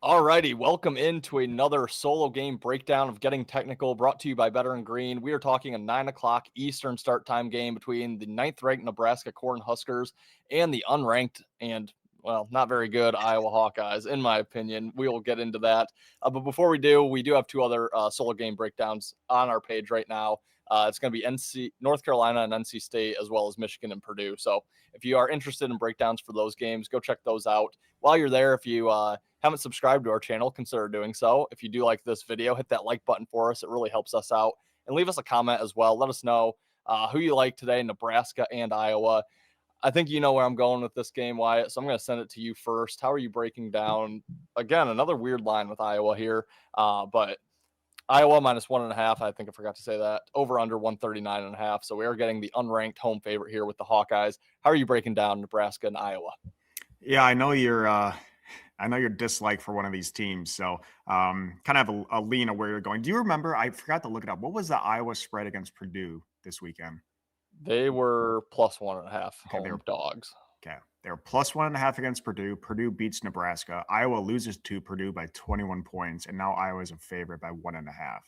Alrighty, welcome into another solo game breakdown of Getting Technical, brought to you by Better and Green. We are talking a 9 o'clock Eastern start time game between the ninth-ranked Nebraska Cornhuskers and the unranked and, well, not very good Iowa Hawkeyes, in my opinion. We will get into that. But before we do have two other solo game breakdowns on our page right now. It's going to be North Carolina and NC State, as well as Michigan and Purdue. So if you are interested in breakdowns for those games, go check those out. While you're there, if you haven't subscribed to our channel, consider doing so. If you do like this video, hit that like button for us. It really helps us out. And leave us a comment as well. Let us know who you like today, Nebraska and Iowa. I think you know where I'm going with this game, Wyatt. So I'm going to send it to you first. How are you breaking down, again, another weird line with Iowa here, but Iowa minus 1.5. I think I forgot to say that. Over under 139.5. So we are getting the unranked home favorite here with the Hawkeyes. How are you breaking down Nebraska and Iowa? Yeah, I know your dislike for one of these teams, so kind of have a lean of where you're going. Do you remember? I forgot to look it up. What was the Iowa spread against Purdue this weekend? They were plus 1.5 Okay, home dogs. they were plus 1.5 against Purdue. Purdue beats Nebraska. Iowa loses to Purdue by 21 points, and now Iowa is a favorite by 1.5.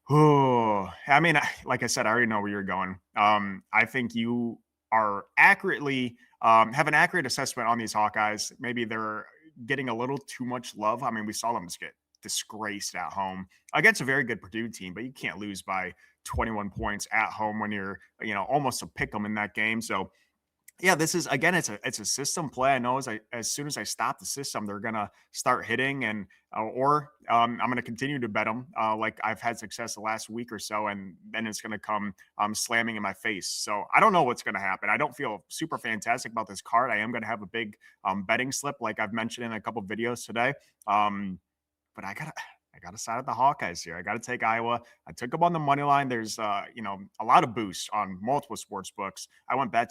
Oh, I mean, like I said, I already know where you're going. I think you are accurately have an accurate assessment on these Hawkeyes. Maybe they're getting a little too much love. I mean, we saw them just get disgraced at home against a very good Purdue team, but you can't lose by 21 points at home when you're, almost a pick 'em in that game. So yeah, this is again, it's a system play. I know as soon as I stop the system, they're gonna start hitting, and or I'm gonna continue to bet them like I've had success the last week or so, and then it's gonna come slamming in my face. So I don't know what's gonna happen. I don't feel super fantastic about this card. I am gonna have a big betting slip, like I've mentioned in a couple videos today. But I gotta side with the Hawkeyes here. I gotta take Iowa. I took them on the money line. There's a lot of boosts on multiple sports books. I went back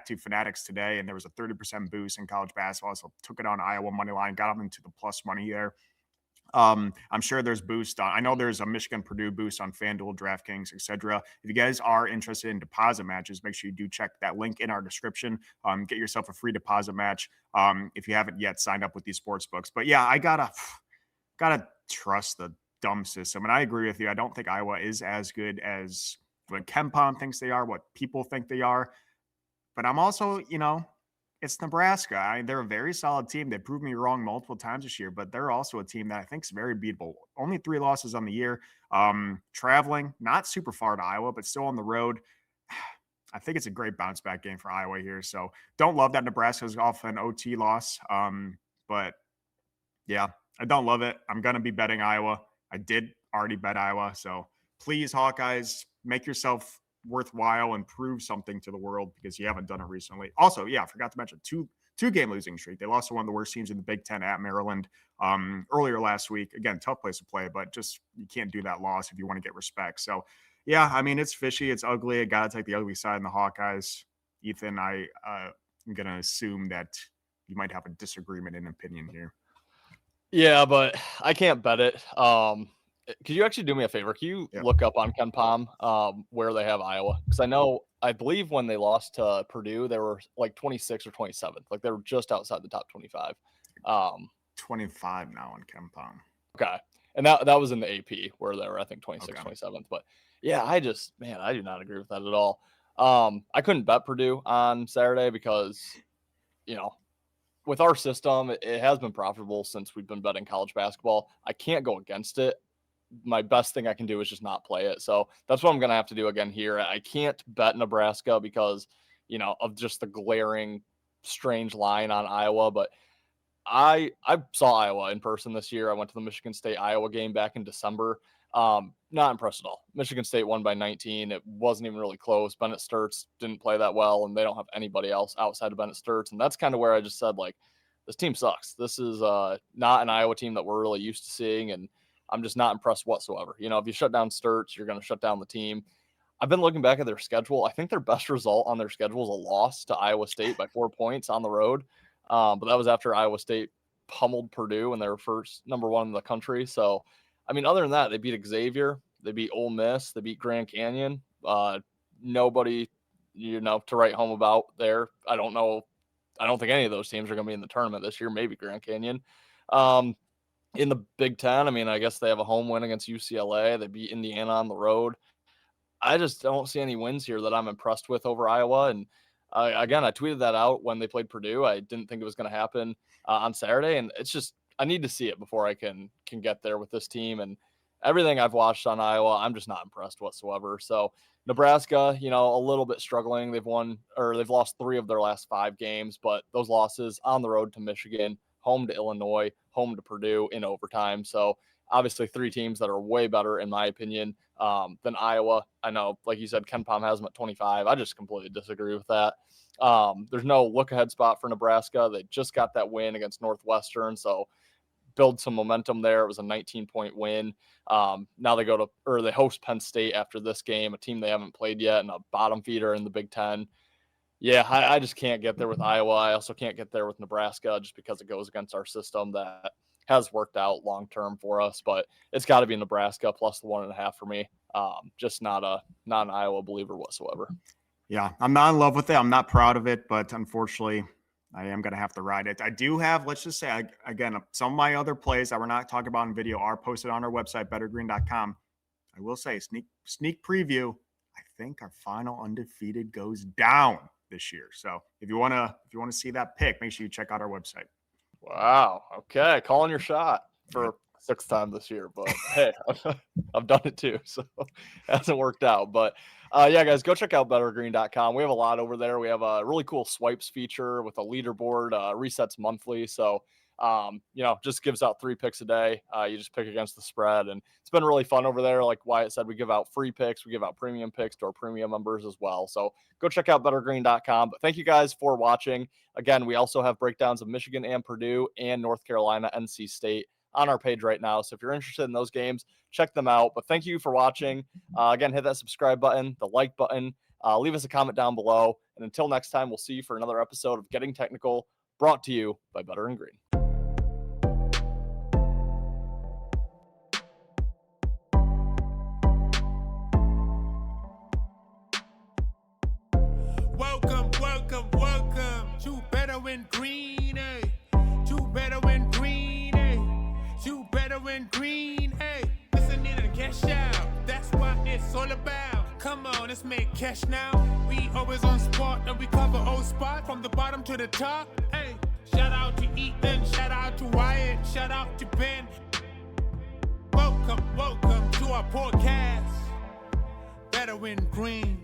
to Fanatics today, and there was a 30% boost in college basketball. So took it on Iowa money line, got them into the plus money there. I'm sure there's boost on. I know there's a Michigan Purdue boost on FanDuel, DraftKings, etc. If you guys are interested in deposit matches, make sure you do check that link in our description. Get yourself a free deposit match if you haven't yet signed up with these sports books. But yeah, I gotta trust the dumb system. And I agree with you. I don't think Iowa is as good as what KenPom thinks they are, what people think they are. But I'm also, it's Nebraska. They're a very solid team. They proved me wrong multiple times this year, but they're also a team that I think is very beatable. Only 3 losses on the year. Traveling, not super far to Iowa, but still on the road. I think it's a great bounce back game for Iowa here. So don't love that Nebraska's off an OT loss. But yeah, I don't love it. I'm going to be betting Iowa. I did already bet Iowa. So please, Hawkeyes, make yourself worthwhile and prove something to the world because you haven't done it recently. Also, yeah, I forgot to mention two game losing streak. They lost to one of the worst teams in the Big Ten at Maryland earlier last week. Again, tough place to play, but just you can't do that loss if you want to get respect. So yeah, I mean, it's fishy. It's ugly. I got to take the ugly side in the Hawkeyes. Ethan, I'm going to assume that you might have a disagreement in opinion here. Yeah, but I can't bet it. Could you actually do me a favor? Can you Yep. look up on KenPom where they have Iowa? Because I believe when they lost to Purdue, they were like 26th or 27th. Like they were just outside the top 25. Um, 25 now on KenPom. okay. And that was in the AP where they were, I think, 26th, Okay. 27th. But yeah, I do not agree with that at all. I couldn't bet Purdue on Saturday because, you know, with our system, it has been profitable since we've been betting college basketball. I can't go against it. My best thing I can do is just not play it. So that's what I'm going to have to do again here. I can't bet Nebraska because, of just the glaring, strange line on Iowa. But I saw Iowa in person this year. I went to the Michigan State Iowa game back in December. Not impressed at all. Michigan State won by 19. It wasn't even really close. Bennett Sturts didn't play that well, and they don't have anybody else outside of Bennett Sturts. And that's kind of where I just said, like, this team sucks. This is not an Iowa team that we're really used to seeing, and I'm just not impressed whatsoever. If you shut down Sturts, you're going to shut down the team. I've been looking back at their schedule. I think their best result on their schedule is a loss to Iowa State by 4 points on the road. But that was after Iowa State pummeled Purdue and they were first number one in the country. So, I mean, other than that, they beat Xavier, they beat Ole Miss, they beat Grand Canyon. Nobody, to write home about there. I don't know. I don't think any of those teams are going to be in the tournament this year. Maybe Grand Canyon. In the Big Ten, I mean, I guess they have a home win against UCLA. They beat Indiana on the road. I just don't see any wins here that I'm impressed with over Iowa. And again, I tweeted that out when they played Purdue. I didn't think it was going to happen on Saturday, and it's just I need to see it before I can get there with this team. And everything I've watched on Iowa, I'm just not impressed whatsoever. So Nebraska, a little bit struggling. They've lost 3 of their last 5 games, but those losses on the road to Michigan, home to Illinois, home to Purdue in overtime. So obviously 3 teams that are way better, in my opinion, than Iowa. I know, like you said, Ken Pom has them at 25. I just completely disagree with that. There's no look-ahead spot for Nebraska. They just got that win against Northwestern, so build some momentum there. It was a 19-point win. Now they host Penn State after this game, a team they haven't played yet, and a bottom feeder in the Big Ten. Yeah, I just can't get there with Iowa. I also can't get there with Nebraska just because it goes against our system that has worked out long-term for us, but it's got to be Nebraska plus the 1.5 for me. Just not an Iowa believer whatsoever. Yeah, I'm not in love with it. I'm not proud of it, but unfortunately, I am going to have to ride it. I do have, let's just say, again, some of my other plays that we're not talking about in video are posted on our website, bettergreen.com. I will say, sneak preview, I think our final undefeated goes down this year. So if you want to see that pick, make sure you check out our website. Wow. Okay. Calling your shot for 6th time this year, but hey, I've done it too. So it hasn't worked out, but yeah, guys, go check out bettergreen.com. We have a lot over there. We have a really cool swipes feature with a leaderboard, resets monthly. So, just gives out 3 picks a day. You just pick against the spread, and it's been really fun over there. Like Wyatt said, we give out free picks. We give out premium picks to our premium members as well. So go check out bettergreen.com. But thank you guys for watching. Again, we also have breakdowns of Michigan and Purdue and North Carolina, NC State on our page right now. So if you're interested in those games, check them out. But thank you for watching. Again, hit that subscribe button, the like button, leave us a comment down below. And until next time, we'll see you for another episode of Getting Technical, brought to you by Better and Green. Welcome to Better and Green, eh? To Better and Green, eh? To Better and Green, eh? Listening and cash out, that's what it's all about. Come on, let's make cash now. We always on spot and we cover old spot from the bottom to the top, hey. Shout out to Ethan, shout out to Wyatt, shout out to Ben. Welcome to our podcast, Better and Green.